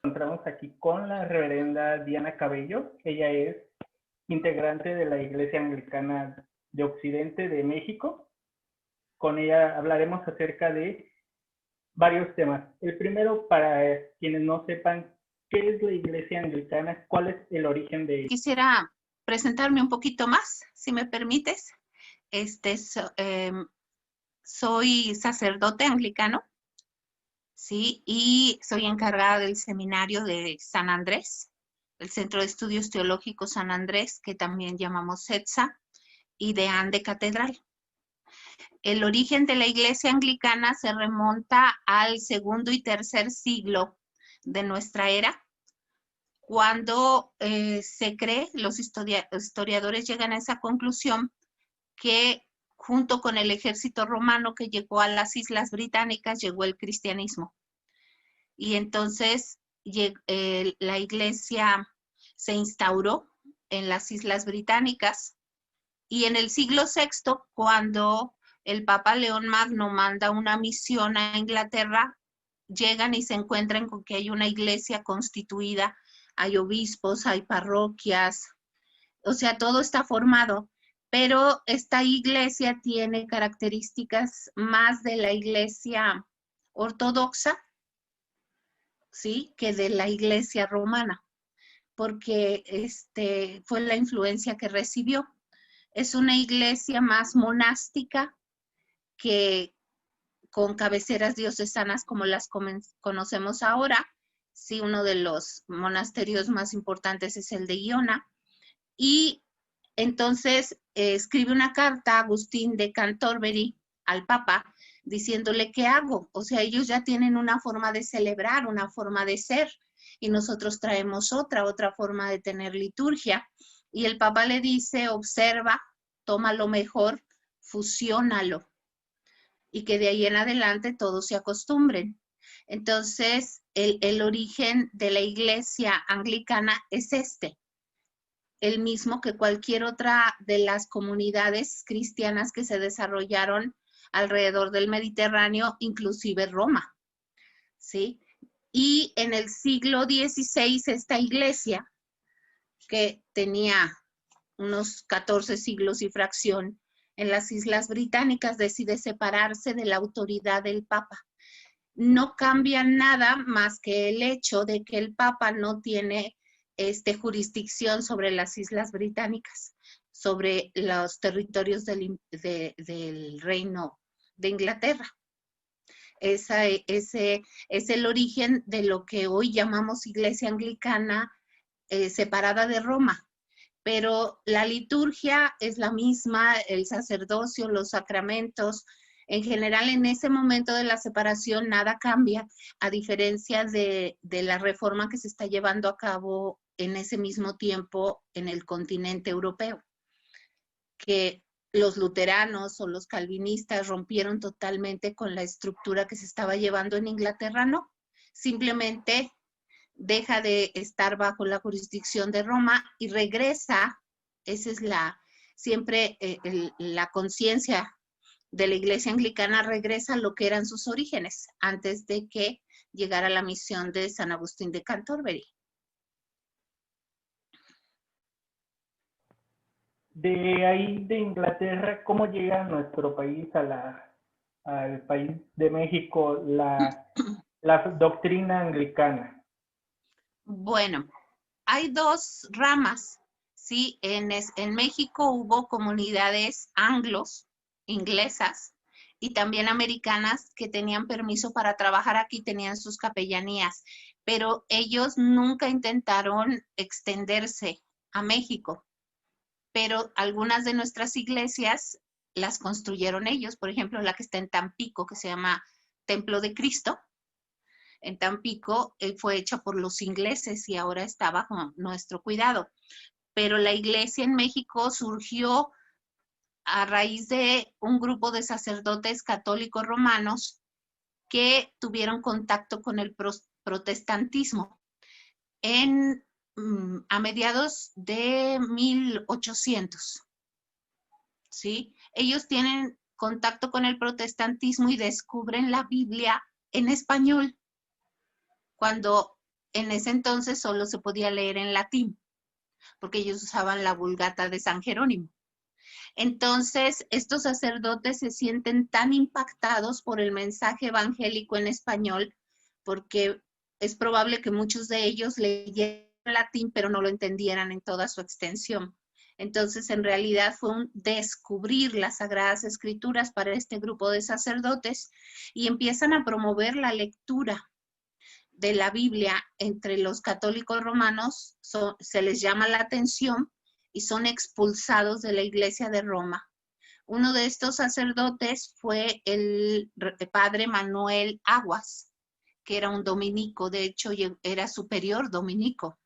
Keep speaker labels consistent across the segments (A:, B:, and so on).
A: encontramos aquí con la reverenda Diana Cabello. Ella es integrante de la Iglesia Anglicana de Occidente de México. Con ella hablaremos acerca de varios temas. El primero, para quienes no sepan qué es la Iglesia Anglicana, cuál es el origen de ella.
B: Quisiera presentarme un poquito más, si me permites. Soy sacerdote anglicano, ¿sí? Y soy encargada del seminario de San Andrés, el Centro de Estudios Teológicos San Andrés, que también llamamos CETSA, y de Ande Catedral. El origen de la Iglesia Anglicana se remonta al segundo y tercer siglo de nuestra era, cuando se cree, los historiadores llegan a esa conclusión, que junto con el ejército romano que llegó a las Islas Británicas, llegó el cristianismo. Y entonces la iglesia se instauró en las Islas Británicas, y en el siglo VI, cuando el Papa León Magno manda una misión a Inglaterra, llegan y se encuentran con que hay una iglesia constituida, hay obispos, hay parroquias, o sea, todo está formado, pero esta iglesia tiene características más de la iglesia ortodoxa, ¿sí?, que de la iglesia romana, porque fue la influencia que recibió. Es una iglesia más monástica, que con cabeceras diocesanas como las conocemos ahora. Sí, uno de los monasterios más importantes es el de Iona. Y entonces escribe una carta a Agustín de Canterbury al Papa diciéndole qué hago. O sea, ellos ya tienen una forma de celebrar, una forma de ser, y nosotros traemos otra forma de tener liturgia. Y el Papa le dice, observa, toma lo mejor, fusiónalo, y que de ahí en adelante todos se acostumbren. Entonces, el origen de la iglesia anglicana es el mismo que cualquier otra de las comunidades cristianas que se desarrollaron alrededor del Mediterráneo, inclusive Roma, ¿sí? Y en el siglo XVI esta iglesia, que tenía unos 14 siglos y fracción en las Islas Británicas, decide separarse de la autoridad del Papa. No cambia nada más que el hecho de que el Papa no tiene jurisdicción sobre las Islas Británicas, sobre los territorios del Reino de Inglaterra. Ese es el origen de lo que hoy llamamos Iglesia Anglicana separada de Roma. Pero la liturgia es la misma, el sacerdocio, los sacramentos. En general, en ese momento de la separación nada cambia, a diferencia de la reforma que se está llevando a cabo en ese mismo tiempo en el continente europeo, que los luteranos o los calvinistas rompieron totalmente con la estructura que se estaba llevando en Inglaterra. No, simplemente deja de estar bajo la jurisdicción de Roma y regresa. Esa es siempre la conciencia de la Iglesia Anglicana, regresa a lo que eran sus orígenes, antes de que llegara la misión de San Agustín de Canterbury.
A: De ahí, de Inglaterra, ¿cómo llega a nuestro país, al país de México, la doctrina anglicana?
B: Bueno, hay dos ramas, ¿sí? En México hubo comunidades inglesas, y también americanas que tenían permiso para trabajar aquí, tenían sus capellanías, pero ellos nunca intentaron extenderse a México. Pero algunas de nuestras iglesias las construyeron ellos, por ejemplo, la que está en Tampico, que se llama Templo de Cristo. En Tampico fue hecha por los ingleses y ahora está bajo nuestro cuidado. Pero la iglesia en México surgió a raíz de un grupo de sacerdotes católicos romanos que tuvieron contacto con el protestantismo a mediados de 1800. ¿Sí? Ellos tienen contacto con el protestantismo y descubren la Biblia en español. Cuando en ese entonces solo se podía leer en latín, porque ellos usaban la Vulgata de San Jerónimo. Entonces, estos sacerdotes se sienten tan impactados por el mensaje evangélico en español, porque es probable que muchos de ellos leyeran latín, pero no lo entendieran en toda su extensión. Entonces, en realidad fue un descubrir las Sagradas Escrituras para este grupo de sacerdotes y empiezan a promover la lectura de la Biblia entre los católicos romanos. Se les llama la atención y son expulsados de la Iglesia de Roma. Uno de estos sacerdotes fue el padre Manuel Aguas, que era un dominico, de hecho era superior dominico,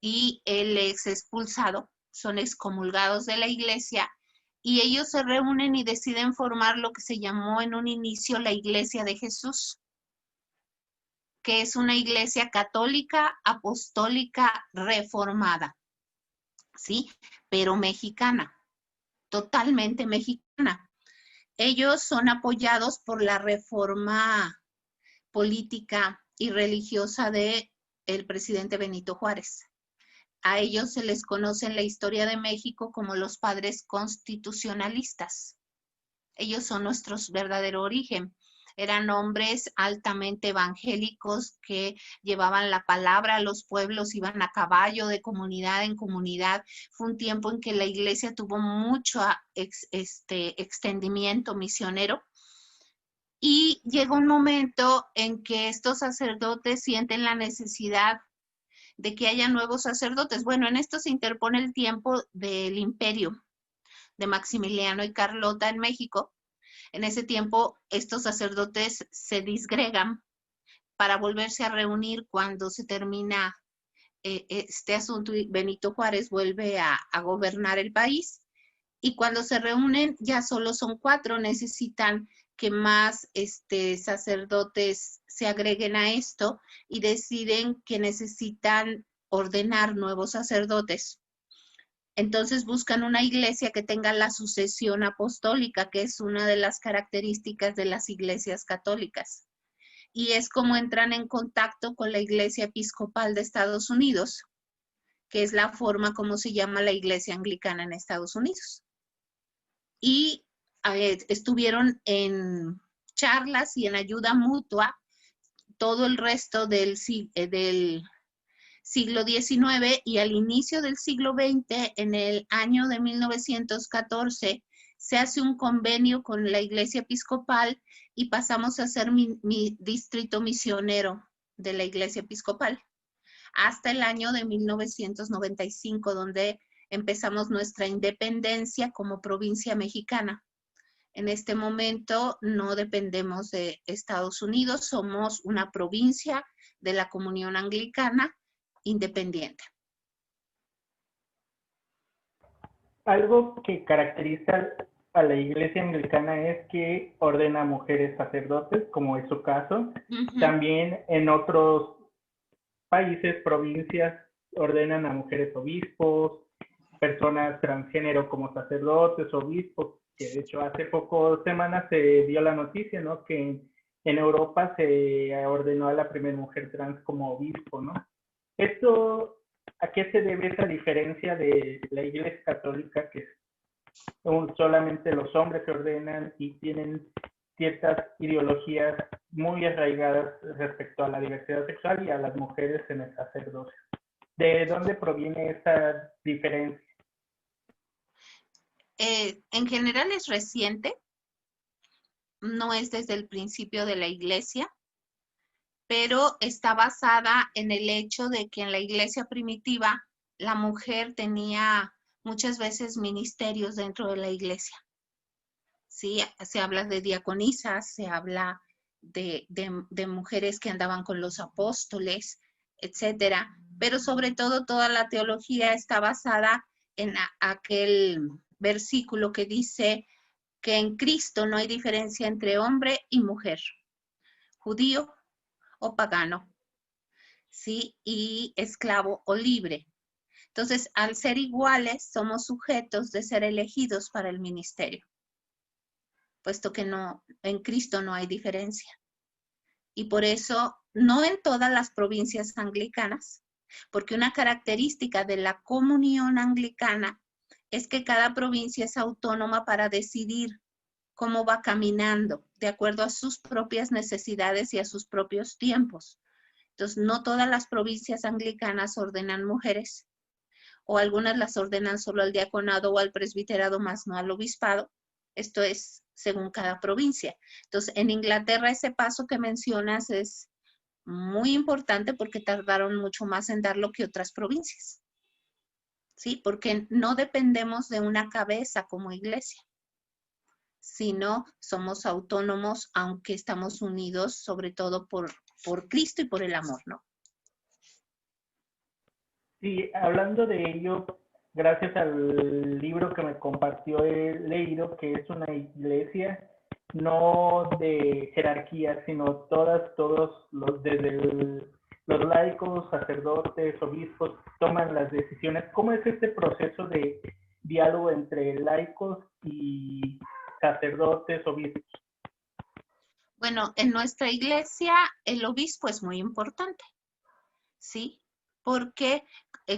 B: y él es expulsado, son excomulgados de la iglesia, y ellos se reúnen y deciden formar lo que se llamó en un inicio la Iglesia de Jesús, que es una iglesia católica, apostólica, reformada, ¿sí? Pero mexicana, totalmente mexicana. Ellos son apoyados por la reforma política y religiosa del presidente Benito Juárez. A ellos se les conoce en la historia de México como los padres constitucionalistas. Ellos son nuestro verdadero origen. Eran hombres altamente evangélicos que llevaban la palabra a los pueblos, iban a caballo de comunidad en comunidad. Fue un tiempo en que la iglesia tuvo mucho extendimiento misionero. Y llega un momento en que estos sacerdotes sienten la necesidad de que haya nuevos sacerdotes. Bueno, en esto se interpone el tiempo del imperio de Maximiliano y Carlota en México. En ese tiempo, estos sacerdotes se disgregan para volverse a reunir cuando se termina este asunto y Benito Juárez vuelve a gobernar el país. Y cuando se reúnen, ya solo son 4, necesitan que más sacerdotes se agreguen a esto y deciden que necesitan ordenar nuevos sacerdotes. Entonces buscan una iglesia que tenga la sucesión apostólica, que es una de las características de las iglesias católicas. Y es como entran en contacto con la Iglesia Episcopal de Estados Unidos, que es la forma como se llama la Iglesia Anglicana en Estados Unidos. Y estuvieron en charlas y en ayuda mutua todo el resto del siglo XIX, y al inicio del siglo XX, en el año de 1914, se hace un convenio con la Iglesia Episcopal y pasamos a ser mi distrito misionero de la Iglesia Episcopal hasta el año de 1995, donde empezamos nuestra independencia como provincia mexicana. En este momento no dependemos de Estados Unidos, somos una provincia de la Comunión Anglicana independiente.
A: Algo que caracteriza a la iglesia anglicana es que ordena mujeres sacerdotes, como es su caso. También en otros países, provincias, ordenan a mujeres obispos, personas transgénero como sacerdotes, obispos, que de hecho hace pocas semanas se dio la noticia, ¿no? Que en Europa se ordenó a la primera mujer trans como obispo, ¿no? Esto, ¿a qué se debe esa diferencia de la Iglesia Católica, que solamente los hombres se ordenan y tienen ciertas ideologías muy arraigadas respecto a la diversidad sexual y a las mujeres en el sacerdocio? ¿De dónde proviene esta diferencia?
B: En general es reciente, no es desde el principio de la iglesia, pero está basada en el hecho de que en la iglesia primitiva la mujer tenía muchas veces ministerios dentro de la iglesia. Sí, se habla de diaconisas, se habla de mujeres que andaban con los apóstoles, etcétera. Pero sobre todo toda la teología está basada en aquel versículo que dice que en Cristo no hay diferencia entre hombre y mujer, judío o pagano, ¿sí? Y esclavo o libre. Entonces, al ser iguales, somos sujetos de ser elegidos para el ministerio, puesto que no, en Cristo no hay diferencia. Y por eso no en todas las provincias anglicanas, porque una característica de la comunión anglicana es que cada provincia es autónoma para decidir cómo va caminando, de acuerdo a sus propias necesidades y a sus propios tiempos. Entonces, no todas las provincias anglicanas ordenan mujeres, o algunas las ordenan solo al diaconado o al presbiterado, más no al obispado. Esto es según cada provincia. Entonces, en Inglaterra ese paso que mencionas es muy importante porque tardaron mucho más en darlo que otras provincias. ¿Sí? Porque no dependemos de una cabeza como iglesia, sino somos autónomos, aunque estamos unidos sobre todo por Cristo y por el amor, ¿no?
A: Sí, hablando de ello, gracias al libro que me compartió, he leído que es una iglesia no de jerarquía, sino todos los, los laicos, sacerdotes, obispos, toman las decisiones. ¿Cómo es este proceso de diálogo entre laicos y sacerdotes, obispos?
B: Bueno, en nuestra iglesia el obispo es muy importante, ¿sí? Porque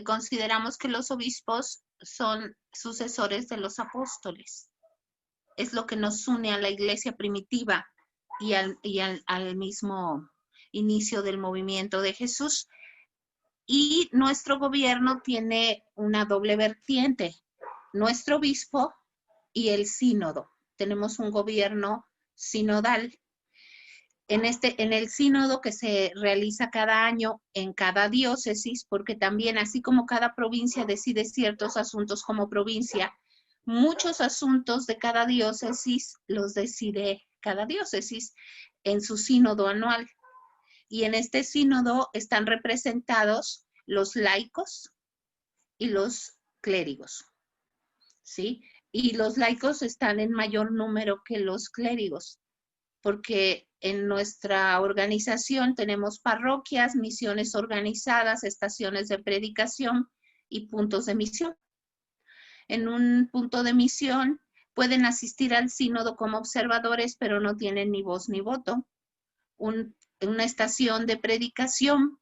B: consideramos que los obispos son sucesores de los apóstoles. Es lo que nos une a la iglesia primitiva y al mismo inicio del movimiento de Jesús. Y nuestro gobierno tiene una doble vertiente, nuestro obispo y el sínodo. Tenemos un gobierno sinodal. En el sínodo que se realiza cada año en cada diócesis, porque también así como cada provincia decide ciertos asuntos como provincia, muchos asuntos de cada diócesis los decide cada diócesis en su sínodo anual. Y en este sínodo están representados los laicos y los clérigos, ¿sí? Y los laicos están en mayor número que los clérigos, porque en nuestra organización tenemos parroquias, misiones organizadas, estaciones de predicación y puntos de misión. En un punto de misión pueden asistir al sínodo como observadores, pero no tienen ni voz ni voto. Una estación de predicación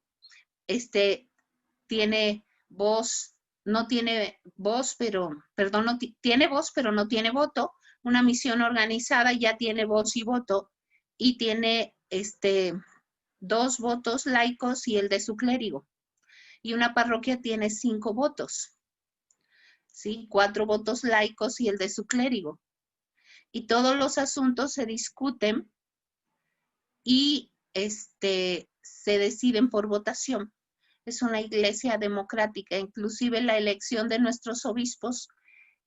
B: tiene voz, no tiene voz, pero, perdón, no tiene voz, pero no tiene voto. Una misión organizada ya tiene voz y voto, y tiene 2 votos laicos y el de su clérigo. Y una parroquia tiene 5 votos, ¿sí? 4 votos laicos y el de su clérigo. Y todos los asuntos se discuten y se deciden por votación. Es una iglesia democrática, inclusive la elección de nuestros obispos,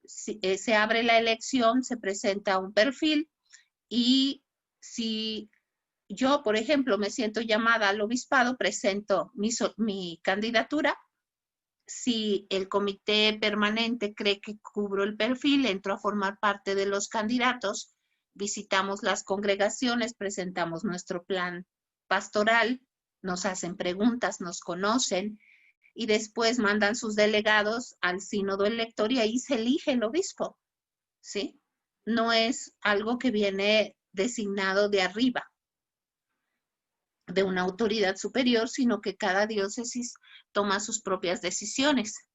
B: se abre la elección, se presenta un perfil, y si yo, por ejemplo, me siento llamada al obispado, presento mi candidatura. Si el comité permanente cree que cubro el perfil, entro a formar parte de los candidatos, visitamos las congregaciones, presentamos nuestro plan pastoral, nos hacen preguntas, nos conocen y después mandan sus delegados al sínodo elector y ahí se elige el obispo, ¿sí? No es algo que viene designado de arriba, de una autoridad superior, sino que cada diócesis toma sus propias decisiones.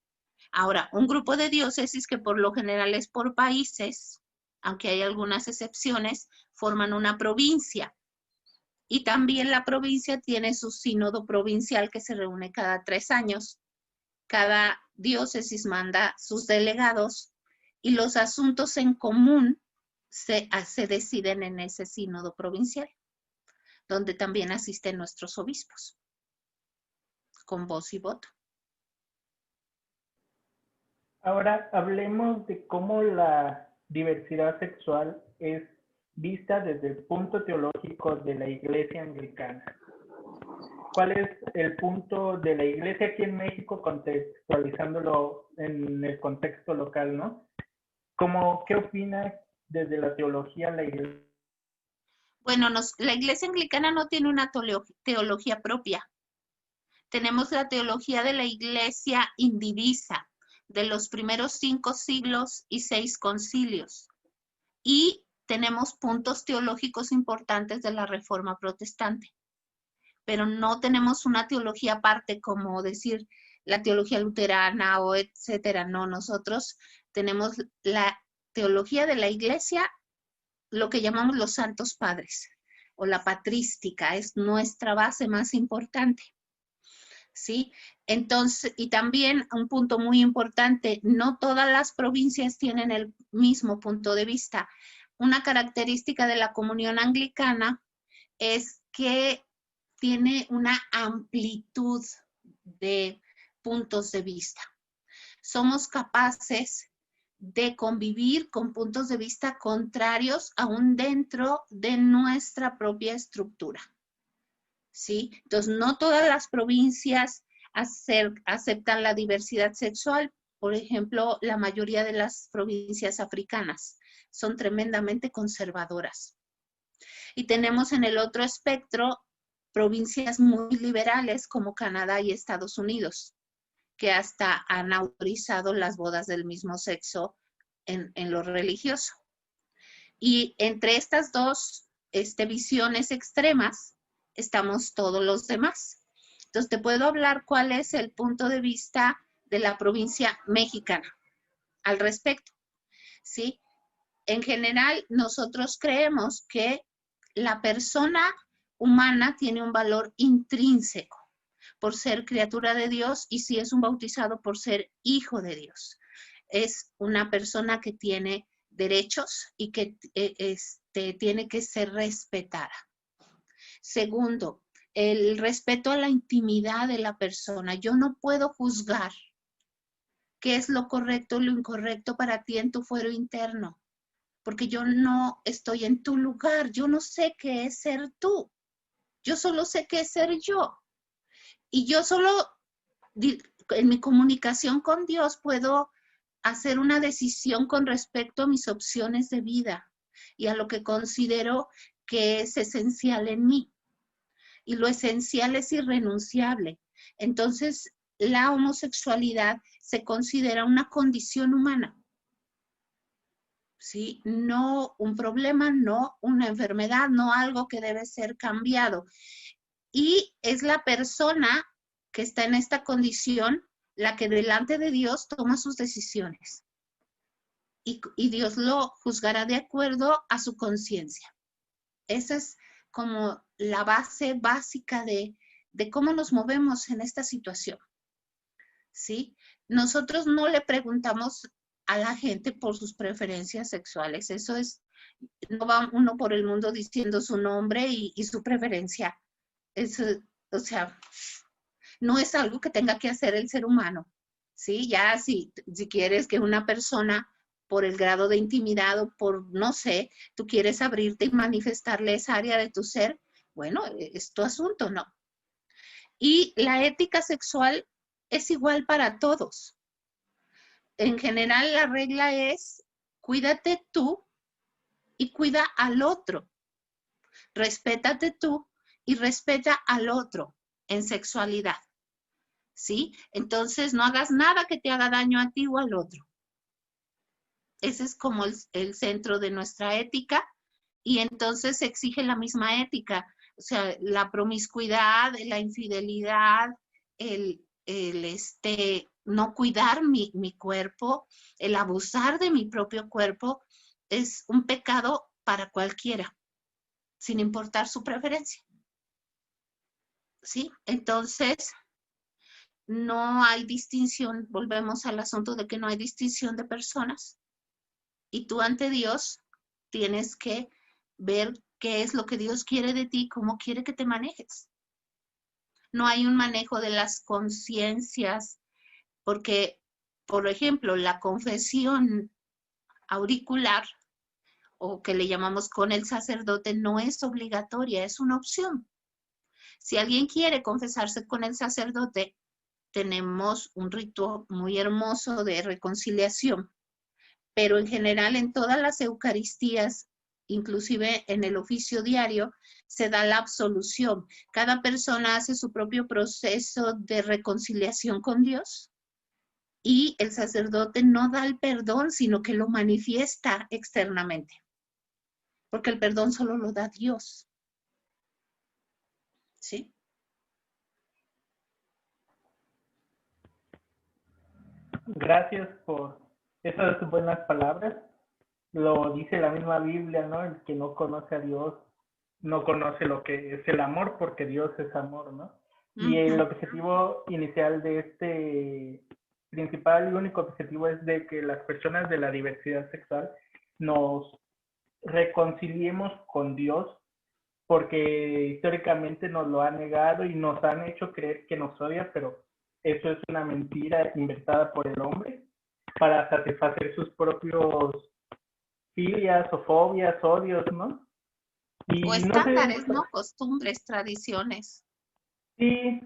B: Ahora, un grupo de diócesis que por lo general es por países, aunque hay algunas excepciones, forman una provincia. Y también la provincia tiene su sínodo provincial que se reúne cada 3 años. Cada diócesis manda sus delegados y los asuntos en común se deciden en ese sínodo provincial, donde también asisten nuestros obispos, con voz y voto.
A: Ahora hablemos de cómo la diversidad sexual es vista desde el punto teológico de la Iglesia Anglicana. ¿Cuál es el punto de la Iglesia aquí en México, contextualizándolo en el contexto local, ¿no? ¿Qué opina desde la teología la Iglesia?
B: Bueno, la Iglesia Anglicana no tiene una teología propia. Tenemos la teología de la Iglesia indivisa, de los primeros 5 siglos y 6 concilios. Y tenemos puntos teológicos importantes de la Reforma Protestante. pero no tenemos una teología aparte como decir la teología luterana o etcétera. No, nosotros tenemos la teología de la Iglesia, lo que llamamos los santos padres o la patrística, es nuestra base más importante. ¿Sí? Entonces, y también un punto muy importante, no todas las provincias tienen el mismo punto de vista. Una característica de la comunión anglicana es que tiene una amplitud de puntos de vista. Somos capaces de convivir con puntos de vista contrarios aún dentro de nuestra propia estructura. ¿Sí? Entonces, no todas las provincias aceptan la diversidad sexual. Por ejemplo, la mayoría de las provincias africanas son tremendamente conservadoras. Y tenemos en el otro espectro provincias muy liberales como Canadá y Estados Unidos, que hasta han autorizado las bodas del mismo sexo en lo religioso. Y entre estas dos visiones extremas estamos todos los demás. Entonces, te puedo hablar cuál es el punto de vista de la provincia mexicana al respecto, ¿sí? En general, nosotros creemos que la persona humana tiene un valor intrínseco por ser criatura de Dios y si es un bautizado por ser hijo de Dios. Es una persona que tiene derechos y que tiene que ser respetada. Segundo, el respeto a la intimidad de la persona. Yo no puedo juzgar qué es lo correcto o lo incorrecto para ti en tu fuero interno, porque yo no estoy en tu lugar. Yo no sé qué es ser tú. Yo solo sé qué es ser yo. Y yo solo en mi comunicación con Dios puedo hacer una decisión con respecto a mis opciones de vida y a lo que considero que es esencial en mí. Y lo esencial es irrenunciable. Entonces, la homosexualidad se considera una condición humana. ¿Sí? No un problema, no una enfermedad, no algo que debe ser cambiado. Y es la persona que está en esta condición la que delante de Dios toma sus decisiones. Y Dios lo juzgará de acuerdo a su conciencia. Esa es como la base básica de cómo nos movemos en esta situación. ¿Sí? Nosotros no le preguntamos a la gente por sus preferencias sexuales. Eso es, no va uno por el mundo diciendo su nombre y su preferencia. Eso, o sea, no es algo que tenga que hacer el ser humano. ¿Sí? Ya si quieres que una persona por el grado de intimidad o por, no sé, tú quieres abrirte y manifestarle esa área de tu ser, bueno, es tu asunto, ¿no? Y la ética sexual es igual para todos. En general, la regla es, cuídate tú y cuida al otro. Respétate tú y respeta al otro en sexualidad. ¿Sí? Entonces, no hagas nada que te haga daño a ti o al otro. Ese es como el centro de nuestra ética y entonces se exige la misma ética. O sea, la promiscuidad, la infidelidad, el no cuidar mi cuerpo, el abusar de mi propio cuerpo, es un pecado para cualquiera, sin importar su preferencia. ¿Sí? Entonces, no hay distinción, volvemos al asunto de que no hay distinción de personas. Y tú ante Dios tienes que ver qué es lo que Dios quiere de ti, cómo quiere que te manejes. No hay un manejo de las conciencias, porque, por ejemplo, la confesión auricular, o que le llamamos con el sacerdote, no es obligatoria, es una opción. Si alguien quiere confesarse con el sacerdote, tenemos un rito muy hermoso de reconciliación, pero en general en todas las Eucaristías, inclusive en el oficio diario, se da la absolución. Cada persona hace su propio proceso de reconciliación con Dios y el sacerdote no da el perdón, sino que lo manifiesta externamente, porque el perdón solo lo da Dios. ¿Sí?
A: Gracias por esas buenas palabras. Lo dice la misma Biblia, ¿no? El que no conoce a Dios no conoce lo que es el amor, porque Dios es amor, ¿no? Y el
B: Ujú.
A: objetivo inicial de este principal y único objetivo es de que las personas de la diversidad sexual nos reconciliemos con Dios, porque históricamente nos lo ha negado y nos han hecho creer que nos odia, pero eso es una mentira inventada por el hombre para satisfacer sus propios filias o fobias, odios, ¿no?
B: O
A: Y no sé,
B: estándares, ¿no? Costumbres, tradiciones.
A: sí,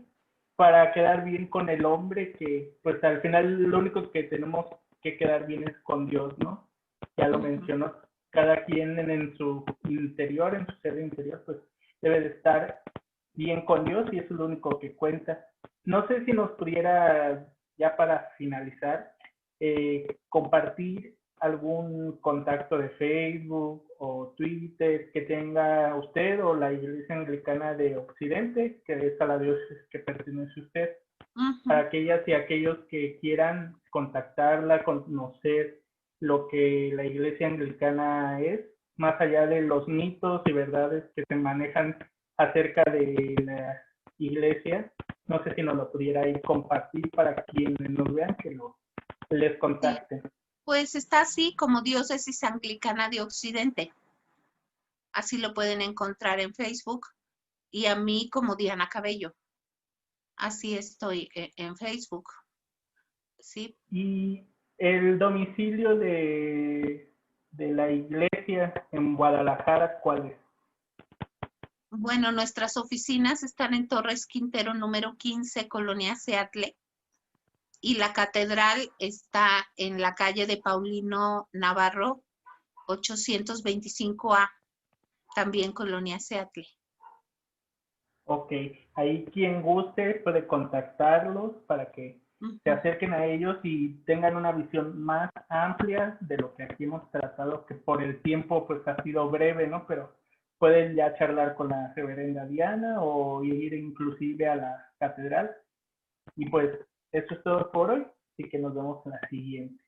A: para quedar bien con el hombre, que pues al final lo único que tenemos que quedar bien es con Dios, ¿no? Ya lo
B: Ujú.
A: mencionó, cada quien en su interior, en su ser interior, pues debe de estar bien con Dios y eso es lo único que cuenta. No sé si nos pudiera, ya para finalizar, compartir algún contacto de Facebook o Twitter que tenga usted o la Iglesia Anglicana de Occidente, que es a la diócesis que pertenece usted, para
B: Ujú.
A: aquellas y aquellos que quieran contactarla, conocer lo que la Iglesia Anglicana es, más allá de los mitos y verdades que se manejan acerca de la Iglesia. No sé si nos lo pudiera ir compartir para quienes nos vean, que les
B: Sí,
A: contacten.
B: pues está así como Diócesis Anglicana de Occidente. Así lo pueden encontrar en Facebook y a mí como Diana Cabello. Así estoy en Facebook. Sí.
A: Y el domicilio de la iglesia en Guadalajara, ¿cuál es?
B: Bueno, nuestras oficinas están en Torres Quintero número 15, Colonia Seattle, y la catedral está en la calle de Paulino Navarro, 825A, también Colonia Seattle.
A: Ok, ahí quien guste puede contactarlos para que se
B: Ujú.
A: acerquen a ellos y tengan una visión más amplia de lo que aquí hemos tratado, que por el tiempo pues ha sido breve, ¿no? Pero pueden ya charlar con la reverenda Diana o ir inclusive a la catedral. Y pues eso es todo por hoy, así que nos vemos en la siguiente.